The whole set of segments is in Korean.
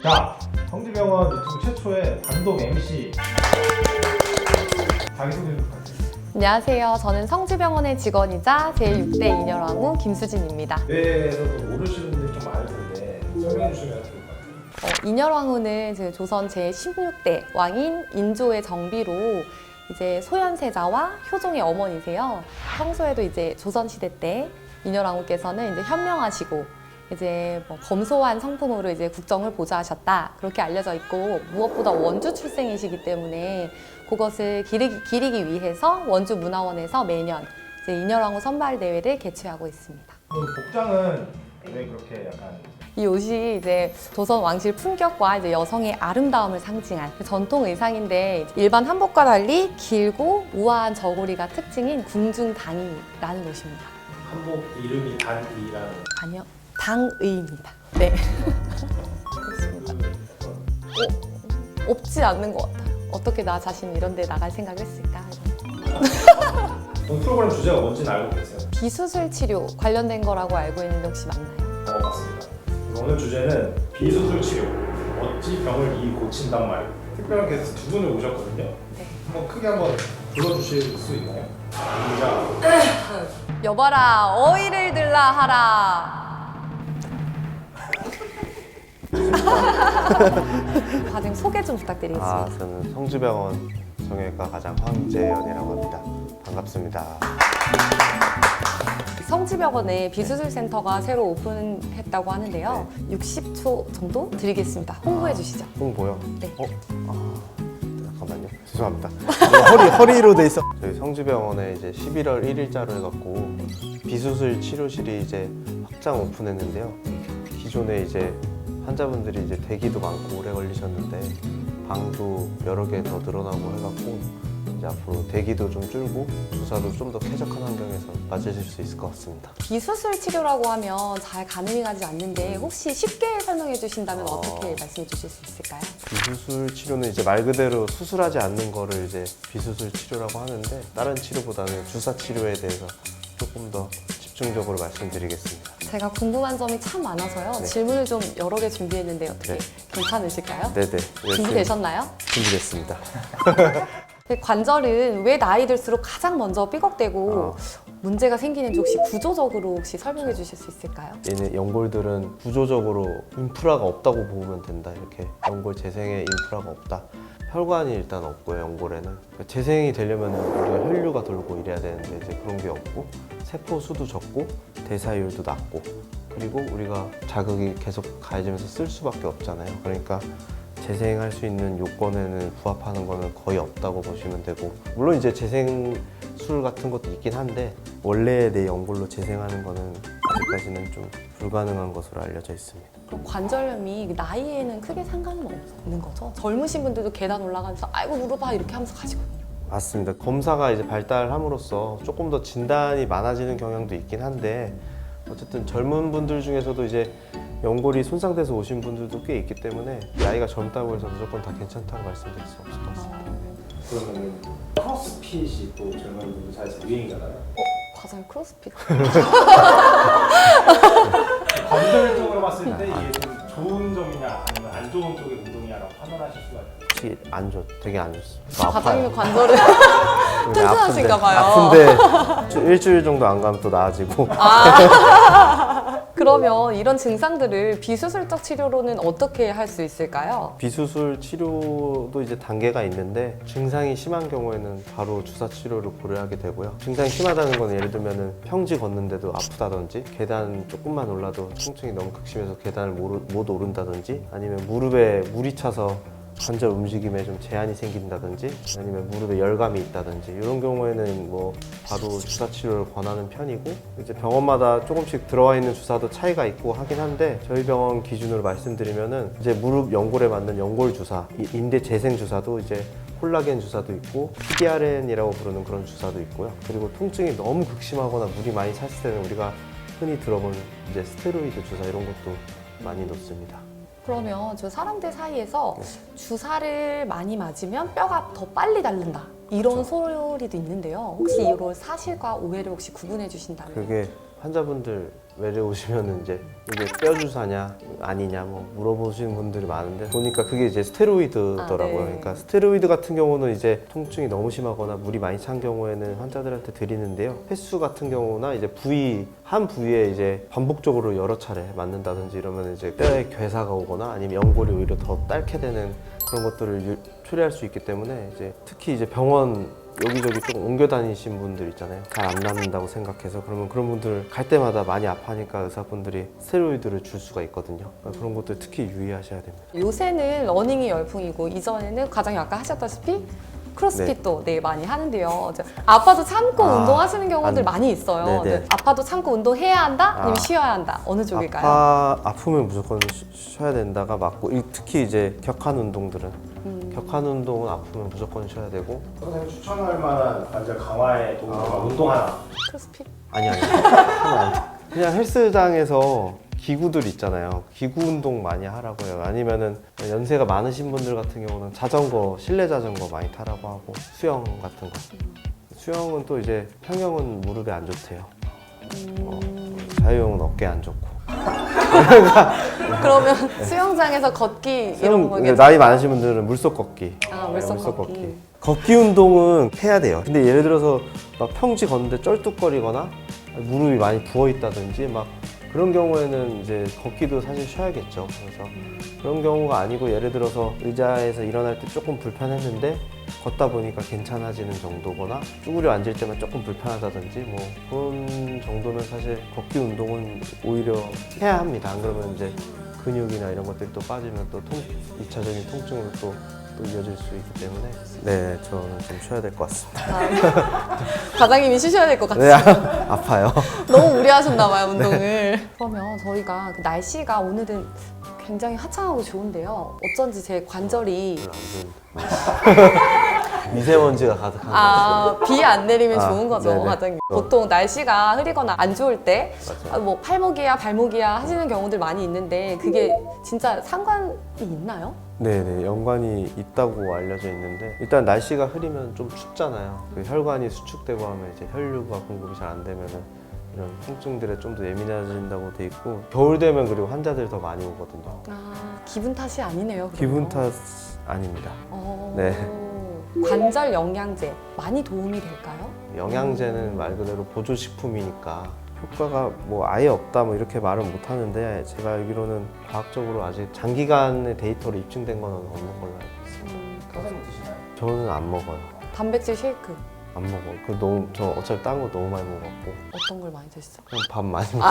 자, 성지병원 유튜브 최초의 단독 MC 자기소개 좀 부탁드립니다. 안녕하세요. 저는 성지병원의 직원이자 제6대 인혈왕후 김수진입니다. 뇌에서도 모르시는 분들이 좀 많을 텐데 설명해 주시면 좋을 것 같아요. 인혈왕후는 조선 제16대 왕인 인조의 정비로 이제 소현세자와 효종의 어머니세요. 평소에도 이제 조선시대 때 인혈왕후께서는 이제 현명하시고 이제 검소한 성품으로 이제 국정을 보좌하셨다 그렇게 알려져 있고, 무엇보다 원주 출생이시기 때문에 그것을 기리기 위해서 원주 문화원에서 매년 이제 인혈왕후 선발 대회를 개최하고 있습니다. 그럼 복장은 왜 그렇게 약간 이 옷이 이제 조선 왕실 품격과 이제 여성의 아름다움을 상징한 전통 의상인데, 일반 한복과 달리 길고 우아한 저고리가 특징인 궁중당이라는 옷입니다. 한복 이름이 단이라는 아니요, 당의입니다. 네. 그렇습니다. 없지 않는 것 같아요. 어떻게 나 자신이 이런 데 나갈 생각을 했을까? 오늘 프로그램 주제가 뭔지는 알고 계세요? 비수술 치료 관련된 거라고 알고 있는데 혹시 맞나요? 맞습니다. 오늘 주제는 비수술 치료, 어찌 병을 이 고친단 말. 특별한 게스트 두 분을 오셨거든요. 네. 한번 크게 한번 불러주실 수 있나요? 자, 여봐라, 어이를 들라 하라. 과정 소개 좀 부탁드리겠습니다. 저는 성지병원 정형외과 과장 황재현이라고 합니다. 반갑습니다. 성지병원에 비수술센터가 새로 오픈했다고 하는데요. 60초 정도 드리겠습니다. 홍보해 주시죠. 홍보요? 네. 잠깐만요. 죄송합니다. 허리로 돼 있어. 저희 성지병원에 이제 11월 1일자로 해갖고 비수술 치료실이 이제 확장 오픈했는데요. 기존에 이제 환자분들이 이제 대기도 많고 오래 걸리셨는데 방도 여러 개 더 늘어나고 해갖고 이제 앞으로 대기도 좀 줄고 주사도 좀 더 쾌적한 환경에서 맞으실 수 있을 것 같습니다. 비수술 치료라고 하면 잘 가능하지 않는데 혹시 쉽게 설명해 주신다면 어떻게 말씀해 주실 수 있을까요? 비수술 치료는 이제 말 그대로 수술하지 않는 거를 이제 비수술 치료라고 하는데, 다른 치료보다는 주사 치료에 대해서 조금 더 집중적으로 말씀드리겠습니다. 제가 궁금한 점이 참 많아서요. 네. 질문을 좀 여러 개 준비했는데 어떻게 네. 괜찮으실까요? 네네. 준비되셨나요? 준비됐습니다. 관절은 왜 나이 들수록 가장 먼저 삐걱대고 문제가 생기는지 혹시 구조적으로 혹시 설명해 주실 수 있을까요? 얘네 연골들은 구조적으로 인프라가 없다고 보면 된다. 이렇게 연골 재생에 인프라가 없다. 혈관이 일단 없고요, 연골에는. 재생이 되려면 우리가 혈류가 돌고 이래야 되는데 이제 그런 게 없고, 세포 수도 적고 대사율도 낮고, 그리고 우리가 자극이 계속 가해지면서 쓸 수밖에 없잖아요. 그러니까 재생할 수 있는 요건에는 부합하는 거는 거의 없다고 보시면 되고, 물론 이제 재생술 같은 것도 있긴 한데 원래 내 연골로 재생하는 거는 아직까지는 좀 불가능한 것으로 알려져 있습니다. 그럼 관절염이 나이에는 크게 상관은 없는 거죠? 젊으신 분들도 계단 올라가면서 아이고 무릎아 이렇게 하면서 가시거든요. 맞습니다. 검사가 이제 발달함으로써 조금 더 진단이 많아지는 경향도 있긴 한데, 어쨌든 젊은 분들 중에서도 이제 연골이 손상돼서 오신 분들도 꽤 있기 때문에 나이가 젊다고 해서 무조건 다 괜찮다고 말씀드릴 수 없을 것 같습니다. 그러면 크로스핏이 또 젊은 분들 사이에서 유행이잖아요. 과장 크로스핏. 관절적으로 봤을 때 이게 좀 좋은 점이냐 아니면 안 좋은 쪽의 운동이냐라고 판단하실 수가 있어요. 혹시 안 좋, 되게 안 좋습니다. 과장님의 관절은 아파요. 튼튼하신가 봐요. 아픈데 일주일 정도 안 가면 또 나아지고. 그러면 이런 증상들을 비수술적 치료로는 어떻게 할 수 있을까요? 비수술 치료도 이제 단계가 있는데, 증상이 심한 경우에는 바로 주사 치료를 고려하게 되고요. 증상이 심하다는 건 예를 들면은 평지 걷는데도 아프다든지, 계단 조금만 올라도 통증이 너무 극심해서 계단을 못 오른다든지, 아니면 무릎에 물이 차서 관절 움직임에 좀 제한이 생긴다든지, 아니면 무릎에 열감이 있다든지, 이런 경우에는 뭐 바로 주사 치료를 권하는 편이고, 이제 병원마다 조금씩 들어와 있는 주사도 차이가 있고 하긴 한데, 저희 병원 기준으로 말씀드리면은 이제 무릎 연골에 맞는 연골 주사, 인대 재생 주사도 이제 콜라겐 주사도 있고 PDRN이라고 부르는 그런 주사도 있고요. 그리고 통증이 너무 극심하거나 물이 많이 찼을 때는 우리가 흔히 들어본 이제 스테로이드 주사, 이런 것도 많이 놓습니다. 그러면 저 사람들 사이에서 주사를 많이 맞으면 뼈가 더 빨리 닳는다 이런 소리도 있는데요. 혹시 이걸 사실과 오해를 혹시 구분해 주신다면? 그게 환자분들 외래 오시면은 이제 이게 뼈 주사냐 아니냐 뭐 물어보시는 분들이 많은데 보니까 그게 이제 스테로이드더라고요. 아, 네. 그러니까 스테로이드 같은 경우는 이제 통증이 너무 심하거나 물이 많이 찬 경우에는 환자들한테 드리는데요. 횟수 같은 경우나 이제 부위 한 부위에 이제 반복적으로 여러 차례 맞는다든지 이러면 이제 뼈에 괴사가 오거나 아니면 연골이 오히려 더 닳게 되는 그런 것들을 초래할 수 있기 때문에 이제 특히 이제 병원 여기저기 좀 옮겨 다니신 분들 있잖아요. 잘 안 낫는다고 생각해서 그러면 그런 분들 갈 때마다 많이 아파하니까 의사분들이 스테로이드를 줄 수가 있거든요. 그러니까 그런 것들 특히 유의하셔야 됩니다. 요새는 러닝이 열풍이고 이전에는 과장님 아까 하셨다시피 크로스핏도 네, 많이 하는데요. 이제 아파도 참고 운동하시는 경우들 많이 있어요. 네네. 네, 아파도 참고 운동해야 한다? 아니면 아. 쉬어야 한다? 어느 쪽일까요? 아프면 무조건 쉬어야 된다가 맞고 특히 이제 격한 운동들은 격한 운동은 아프면 무조건 쉬어야 되고 선생님 추천할 만한 관절 강화에 도움이 되는 운동 하나. 크로스핏? 아니 하면 안 돼. 그냥 헬스장에서 기구들 있잖아요. 기구 운동 많이 하라고 해요. 아니면은 연세가 많으신 분들 같은 경우는 자전거, 실내 자전거 많이 타라고 하고 수영 같은 거. 수영은 또 이제 평형은 무릎에 안 좋대요. 자유형은 어깨에 안 좋고. 그러면 수영장에서 걷기 이런 거 괜찮아요? 나이 많으신 분들은 물속 걷기. 아, 물속 걷기. 걷기 운동은 해야 돼요. 근데 예를 들어서 막 평지 걷는데 쩔뚝거리거나 무릎이 많이 부어 있다든지 막 그런 경우에는 이제 걷기도 사실 쉬어야겠죠. 그래서 그런 경우가 아니고 예를 들어서 의자에서 일어날 때 조금 불편했는데 걷다 보니까 괜찮아지는 정도거나 쭈그려 앉을 때만 조금 불편하다든지 뭐 그런 정도면 사실 걷기 운동은 오히려 해야 합니다. 안 그러면 이제 근육이나 이런 것들이 또 빠지면 또 2차적인 통증으로 또 이어질 수 있기 때문에 네, 저는 좀 쉬어야 될 것 같습니다. 과장님이 쉬셔야 될 것 같아요. 네, 아파요. 너무 무리하셨나 봐요, 운동을. 그러면 저희가 그 날씨가 오늘은 굉장히 화창하고 좋은데요. 어쩐지 제 관절이 별로 안 좋은데. 미세먼지가 가득한 거. 비 안 내리면 좋은 거죠, 네네. 과장님. 보통 날씨가 흐리거나 안 좋을 때 맞아요. 뭐 팔목이야, 발목이야 하시는 경우들 많이 있는데 그게 진짜 상관이 있나요? 네네, 연관이 있다고 알려져 있는데 일단 날씨가 흐리면 좀 춥잖아요. 그 혈관이 수축되고 하면 이제 혈류가 공급이 잘 안 되면은 이런 통증들에 좀 더 예민해진다고 돼 있고 겨울 되면 그리고 환자들이 더 많이 오거든요. 기분 탓이 아니네요. 그러면. 기분 탓 아닙니다. 네. 관절 영양제 많이 도움이 될까요? 영양제는 말 그대로 보조식품이니까 효과가 뭐 아예 없다 뭐 이렇게 말은 못 하는데 제가 알기로는 과학적으로 아직 장기간의 데이터로 입증된 건 없는 걸로 알고 있습니다. 선생님 드시나요? 저는 안 먹어요. 단백질 쉐이크 안 먹어. 그 너무 저 어차피 딴 거 너무 많이 먹었고 어떤 걸 많이 드시죠? 그냥 밥 많이 먹어.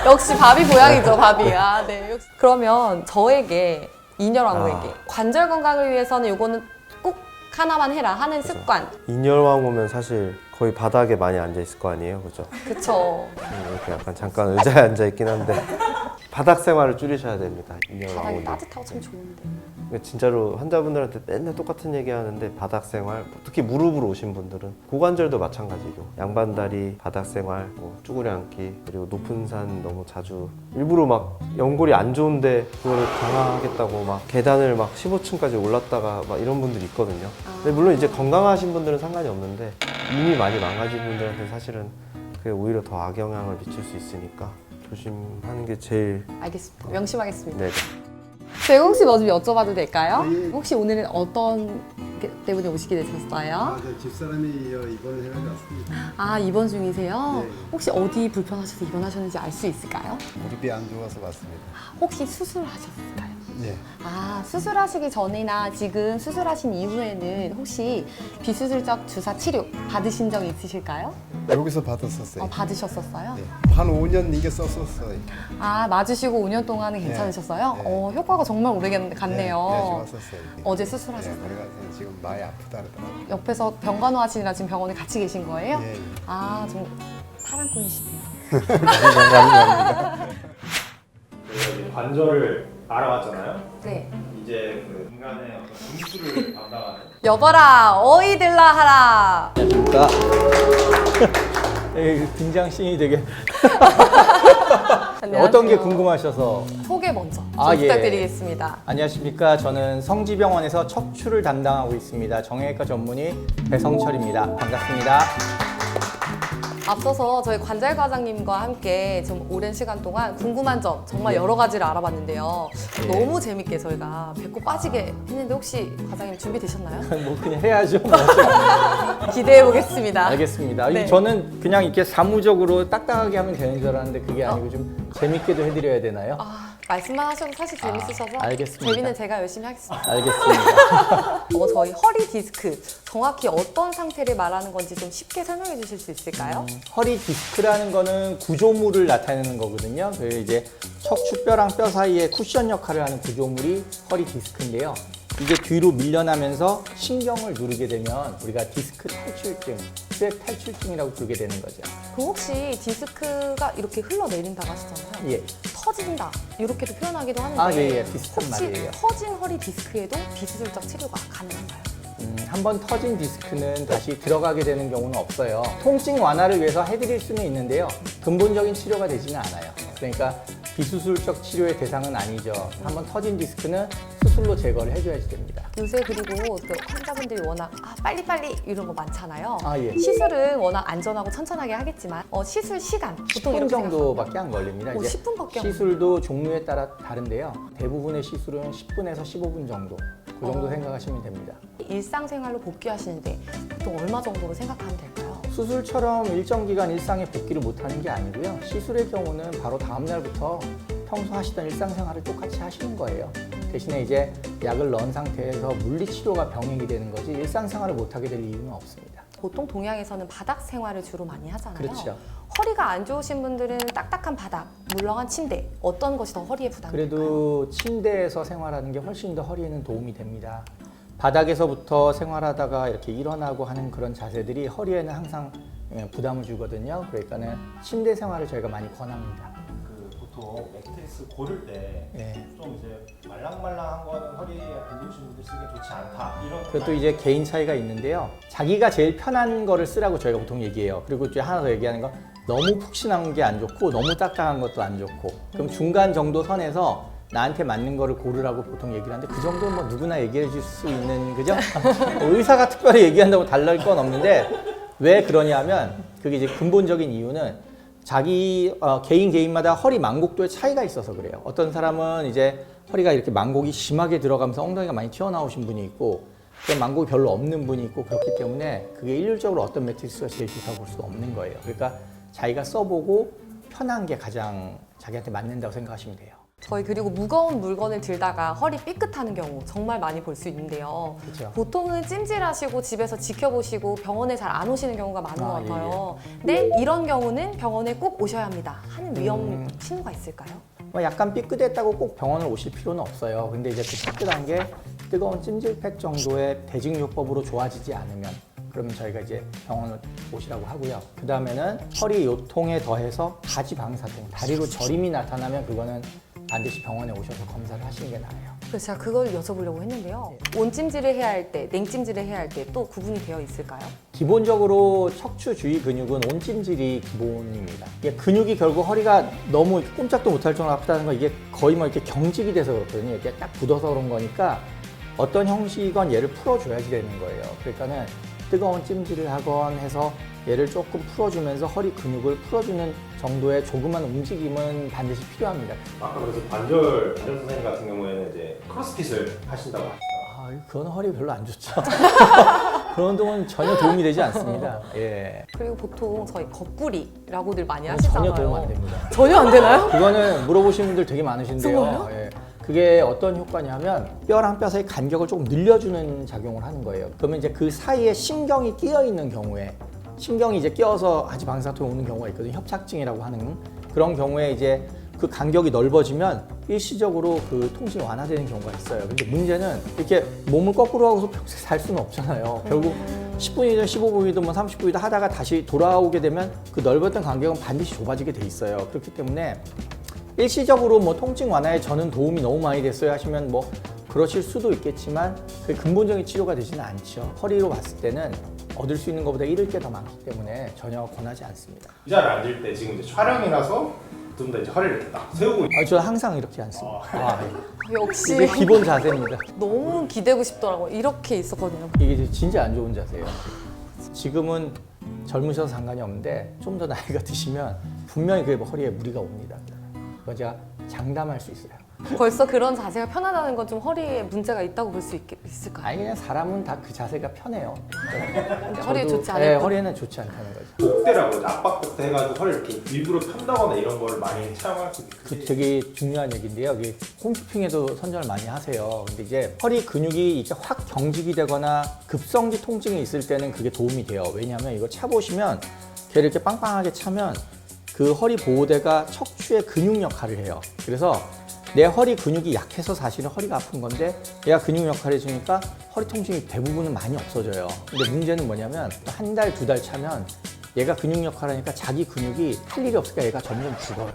역시 밥이 보약이죠, 밥이. 네. 역시. 그러면 저에게 인혈왕후에게 관절 건강을 위해서는 요거는 꼭 하나만 해라 하는 습관. 인혈왕 오면 사실 거의 바닥에 많이 앉아 있을 거 아니에요, 그죠? 그쵸. 이렇게 약간 잠깐 의자에 앉아 있긴 한데 바닥 생활을 줄이셔야 됩니다. 인혈왕 바닥이 오면. 따뜻하고 참 좋은데. 그러니까 진짜로 환자분들한테 맨날 똑같은 얘기 하는데 바닥 생활, 특히 무릎으로 오신 분들은 고관절도 마찬가지고 양반다리, 바닥 생활, 뭐 쭈그려 앉기, 그리고 높은 산 너무 자주 일부러 막 연골이 안 좋은데 그거를 강화하겠다고 막 계단을 막 15층까지 올랐다가 막 이런 분들이 있거든요. 근데 물론 이제 건강하신 분들은 상관이 없는데 이미 많이 망가진 분들한테 사실은 그게 오히려 더 악영향을 미칠 수 있으니까 조심하는 게 제일. 알겠습니다. 명심하겠습니다. 네. 제가 혹시 뭐 좀 여쭤봐도 될까요? 혹시 오늘은 어떤 게 때문에 오시게 되셨어요? 저 집사람이 입원을 해가지고 왔습니다. 입원 중이세요? 네. 혹시 어디 불편하셔서 입원하셨는지 알 수 있을까요? 무릎이 안 좋아서 왔습니다. 혹시 수술하셨을까요? 네. 수술하시기 전이나 지금 수술하신 이후에는 혹시 비수술적 주사 치료 받으신 적 있으실까요? 여기서 받았었어요. 받으셨었어요? 네. 한 5년 이게 썼었어요. 맞으시고 5년 동안은 괜찮으셨어요? 네. 효과가 정말 오래 갔네요. 네, 좋았었어요. 이게. 어제 네, 수술하셨어요? 그래가지고 지금 많이 아프다 그러더라고요. 옆에서 병간호 하시느라 지금 병원에 같이 계신 거예요? 예, 예. 좀 사랑꾼이시네요. 저희가 이제 관절을 알아봤잖아요. 네. 이제 그 인간의 어떤 분수를 담당하는 여봐라 어이들라 하라. 안녕하십니까. 등장 씬이 되게 어떤 게 궁금하셔서. 소개 먼저 좀 아, 예. 부탁드리겠습니다. 안녕하십니까. 저는 성지병원에서 척추를 담당하고 있습니다. 정형외과 전문의 배성철입니다. 반갑습니다. 앞서서 저희 관절 과장님과 함께 좀 오랜 시간 동안 궁금한 점 정말 네. 여러 가지를 알아봤는데요. 네. 너무 재밌게 저희가 배꼽 빠지게 했는데 혹시 과장님 준비되셨나요? 뭐 그냥 해야죠. 뭐. 기대해 보겠습니다. 알겠습니다. 네. 저는 그냥 이렇게 사무적으로 딱딱하게 하면 되는 줄 알았는데 그게 아니고 좀 재밌게도 해드려야 되나요? 말씀만 하셔도 사실 재밌으셔서 알겠습니다. 재미는 제가 열심히 하겠습니다. 알겠습니다. 저희 허리 디스크 정확히 어떤 상태를 말하는 건지 좀 쉽게 설명해 주실 수 있을까요? 허리 디스크라는 거는 구조물을 나타내는 거거든요. 그 이제 척추뼈랑 뼈 사이에 쿠션 역할을 하는 구조물이 허리 디스크인데요. 이게 뒤로 밀려나면서 신경을 누르게 되면 우리가 디스크 탈출증, 수액 탈출증이라고 부르게 되는 거죠. 그럼 혹시 디스크가 이렇게 흘러내린다고 하시잖아요. 예. 터진다 이렇게도 표현하기도 하는데 아, 예, 예. 비슷한 혹시 말이에요. 터진 허리 디스크에도 비수술적 치료가 가능한가요? 한번 터진 디스크는 다시 들어가게 되는 경우는 없어요. 통증 완화를 위해서 해드릴 수는 있는데요. 근본적인 치료가 되지는 않아요. 그러니까 비수술적 치료의 대상은 아니죠. 한번 터진 디스크는 수술로 제거를 해줘야지 됩니다. 요새 그리고 그 환자분들이 워낙 빨리빨리 이런 거 많잖아요. 아, 예. 시술은 워낙 안전하고 천천하게 하겠지만 시술 시간 보통 10분 이렇게 정도밖에 안 걸립니다. 오, 이제 10분밖에 안 시술도 종류에 따라 다른데요. 대부분의 시술은 10분에서 15분 정도. 그 정도 생각하시면 됩니다. 일상생활로 복귀하시는데 보통 얼마 정도로 생각하면 될까요? 수술처럼 일정 기간 일상에 복귀를 못하는 게 아니고요. 시술의 경우는 바로 다음 날부터 평소 하시던 일상생활을 똑같이 하시는 거예요. 대신에 이제 약을 넣은 상태에서 물리치료가 병행이 되는 거지 일상생활을 못하게 될 이유는 없습니다. 보통 동양에서는 바닥 생활을 주로 많이 하잖아요. 그렇죠. 허리가 안 좋으신 분들은 딱딱한 바닥, 물렁한 침대 어떤 것이 더 허리에 부담이 될까요? 그래도 침대에서 생활하는 게 훨씬 더 허리에는 도움이 됩니다. 바닥에서부터 생활하다가 이렇게 일어나고 하는 그런 자세들이 허리에는 항상 부담을 주거든요. 그러니까는 침대 생활을 저희가 많이 권합니다. 그 보통 매트리스 고를 때 좀 예. 이제 말랑말랑한 거는 허리에 안 좋으신 분들 쓰기 좋지 않다 이런. 그것도 이제 개인 차이가 있는데요. 자기가 제일 편한 거를 쓰라고 저희가 보통 얘기해요. 그리고 이제 하나 더 얘기하는 건 너무 푹신한 게 안 좋고 너무 딱딱한 것도 안 좋고 그럼 중간 정도 선에서 나한테 맞는 거를 고르라고 보통 얘기를 하는데 그 정도는 뭐 누구나 얘기해 줄 수 있는 그죠? 의사가 특별히 얘기한다고 달랄 건 없는데 왜 그러냐면 그게 이제 근본적인 이유는 자기 개인마다 허리 만곡도의 차이가 있어서 그래요. 어떤 사람은 이제 허리가 이렇게 만곡이 심하게 들어가면서 엉덩이가 많이 튀어나오신 분이 있고 또 만곡이 별로 없는 분이 있고 그렇기 때문에 그게 일률적으로 어떤 매트리스가 제일 좋다고 볼 수 없는 거예요. 그러니까 자기가 써보고 편한 게 가장 자기한테 맞는다고 생각하시면 돼요. 저희 그리고 무거운 물건을 들다가 허리 삐끗하는 경우 정말 많이 볼 수 있는데요. 그렇죠. 보통은 찜질하시고 집에서 지켜보시고 병원에 잘 안 오시는 경우가 많은 것 예, 같아요. 근데 이런 경우는 병원에 꼭 오셔야 합니다 하는 위험 신호가 있을까요? 뭐 약간 삐끗했다고 꼭 병원을 오실 필요는 없어요. 근데 이제 그 삐끗한 게 뜨거운 찜질팩 정도의 대증요법으로 좋아지지 않으면 그러면 저희가 이제 병원을 오시라고 하고요. 그 다음에는 허리 요통에 더해서 가지방사통, 다리로 저림이 나타나면 그거는 반드시 병원에 오셔서 검사를 하시는 게 나아요. 그래서 제가 그걸 여쭤보려고 했는데요. 온찜질을 해야 할 때, 냉찜질을 해야 할 때 또 구분이 되어 있을까요? 기본적으로 척추 주위 근육은 온찜질이 기본입니다. 이게 근육이 결국 허리가 너무 꼼짝도 못할 정도로 아프다는 건 이게 거의 뭐 이렇게 경직이 돼서 그렇거든요. 이렇게 딱 굳어서 그런 거니까 어떤 형식이건 얘를 풀어줘야지 되는 거예요. 그러니까는 뜨거운 찜질을 하건 해서 얘를 조금 풀어주면서 허리 근육을 풀어주는 정도의 조그만 움직임은 반드시 필요합니다. 아까 그래서 관절 선생님 같은 경우에는 이제 크로스핏을 하신다고 하시죠. 아, 그건 허리 별로 안 좋죠. 그런 운동은 전혀 도움이 되지 않습니다. 예. 그리고 보통 저희 거꾸리라고들 많이 그건 하시잖아요. 전혀 도움 안 됩니다. 전혀 안 되나요? 그거는 물어보시는 분들 되게 많으신데요. 정말요? 예. 그게 어떤 효과냐면 뼈랑 뼈 사이 간격을 조금 늘려주는 작용을 하는 거예요. 그러면 이제 그 사이에 신경이 끼어 있는 경우에 신경이 이제 끼어서 하지방사통이 오는 경우가 있거든요. 협착증이라고 하는 그런 경우에 이제 그 간격이 넓어지면 일시적으로 그 통증이 완화되는 경우가 있어요. 근데 문제는 이렇게 몸을 거꾸로 하고서 평생 살 수는 없잖아요. 결국 10분이든 15분이든 뭐 30분이든 하다가 다시 돌아오게 되면 그 넓었던 간격은 반드시 좁아지게 돼 있어요. 그렇기 때문에 일시적으로 뭐 통증 완화에 저는 도움이 너무 많이 됐어요 하시면 뭐 그러실 수도 있겠지만 그 근본적인 치료가 되지는 않죠. 허리로 봤을 때는 얻을 수 있는 것보다 잃을 게 더 많기 때문에 전혀 권하지 않습니다. 의자를 앉을 때 지금 이제 촬영이라서 좀 더 이제 허리를 이렇게 딱 세우고 저는 항상 이렇게 앉습니다. 역시 이게 기본 자세입니다. 너무 기대고 싶더라고요. 이렇게 있었거든요. 이게 진짜 안 좋은 자세예요. 지금은 젊으셔서 상관이 없는데 좀 더 나이가 드시면 분명히 그게 허리에 무리가 옵니다. 그건 제가 장담할 수 있어요. 벌써 그런 자세가 편하다는 건 좀 허리에 문제가 있다고 볼 수 있을까요? 아니 그냥 사람은 다 그 자세가 편해요. 근데 허리에 저도- 좋지 네, 않을 거. 허리에는 좋지 않다는 거죠. 복대라고 압박복대 해가지고 허리를 이렇게 일부러 편다거나 이런 거를 많이 체험할 수 있어요. 그 되게 중요한 얘기인데요. 이게 홈쇼핑에도 선전을 많이 하세요. 근데 이제 허리 근육이 이제 확 경직이 되거나 급성기 통증이 있을 때는 그게 도움이 돼요. 왜냐하면 이거 차 보시면 걔를 이렇게 빵빵하게 차면 그 허리 보호대가 척추의 근육 역할을 해요. 그래서 내 허리 근육이 약해서 사실은 허리가 아픈 건데 얘가 근육 역할을 해주니까 허리 통증이 대부분은 많이 없어져요. 근데 문제는 뭐냐면 한 달, 두 달 차면 얘가 근육 역할을 하니까 자기 근육이 할 일이 없으니까 얘가 점점 죽어요.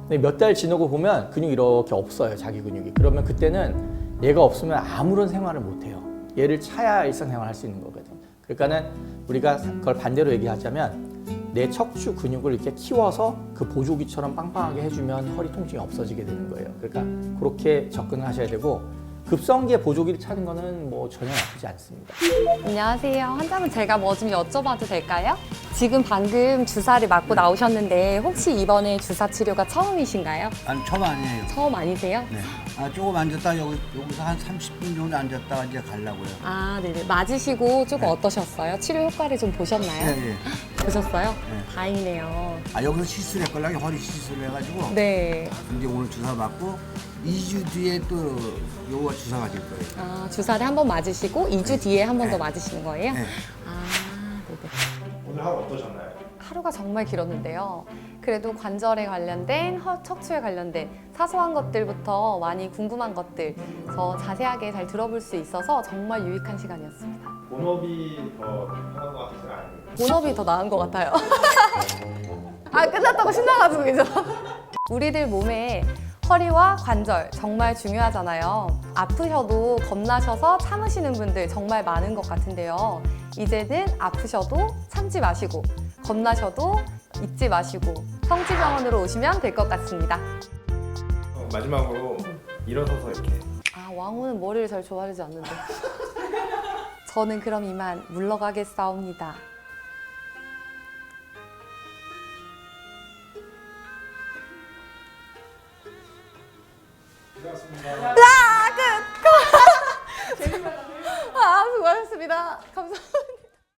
근데 몇 달 지나고 보면 근육이 이렇게 없어요. 자기 근육이. 그러면 그때는 얘가 없으면 아무런 생활을 못 해요. 얘를 차야 일상생활 할 수 있는 거거든요. 그러니까는 우리가 그걸 반대로 얘기하자면 내 척추 근육을 이렇게 키워서 그 보조기처럼 빵빵하게 해주면 허리 통증이 없어지게 되는 거예요. 그러니까 그렇게 접근을 하셔야 되고 급성기에 보조기를 차는 거는 뭐 전혀 나쁘지 않습니다. 안녕하세요. 환자분 제가 뭐 좀 여쭤봐도 될까요? 지금 방금 주사를 맞고 나오셨는데 혹시 이번에 주사 치료가 처음이신가요? 아니 처음 아니에요. 처음 아니세요? 네. 아 조금 앉았다 여기서 한 30분 정도 앉았다가 이제 가려고요. 아, 네네. 맞으시고 조금 어떠셨어요? 치료 효과를 좀 보셨나요? 네, 보셨어요? 네. 다행이네요. 아 여기서 시술을 했걸랑 허리 시술을 해가지고 네. 이제 오늘 주사 맞고 2주 뒤에 또 요거 주사 맞을 거예요. 아, 주사를 한 번 맞으시고 2주 뒤에 한 번 더 맞으시는 거예요? 네. 아, 네네. 오늘 하루 어떠셨나요? 하루가 정말 길었는데요. 그래도 관절에 관련된, 척추에 관련된 사소한 것들부터 많이 궁금한 것들 더 자세하게 잘 들어볼 수 있어서 정말 유익한 시간이었습니다. 본업이 더 편한 것 같은 아닙니까? 본업이 더 나은 것 같아요. 아, 끝났다고 신나가지고 이제. 우리들 몸에 허리와 관절 정말 중요하잖아요. 아프셔도 겁나셔서 참으시는 분들 정말 많은 것 같은데요. 이제는 아프셔도 참지 마시고 겁나셔도 잊지 마시고 성지병원으로 오시면 될 것 같습니다. 마지막으로 일어서서 이렇게 아, 왕호는 머리를 잘 좋아하지 않는데. 저는 그럼 이만 물러가겠사옵니다. 아, 수고하셨습니다. 감사합니다.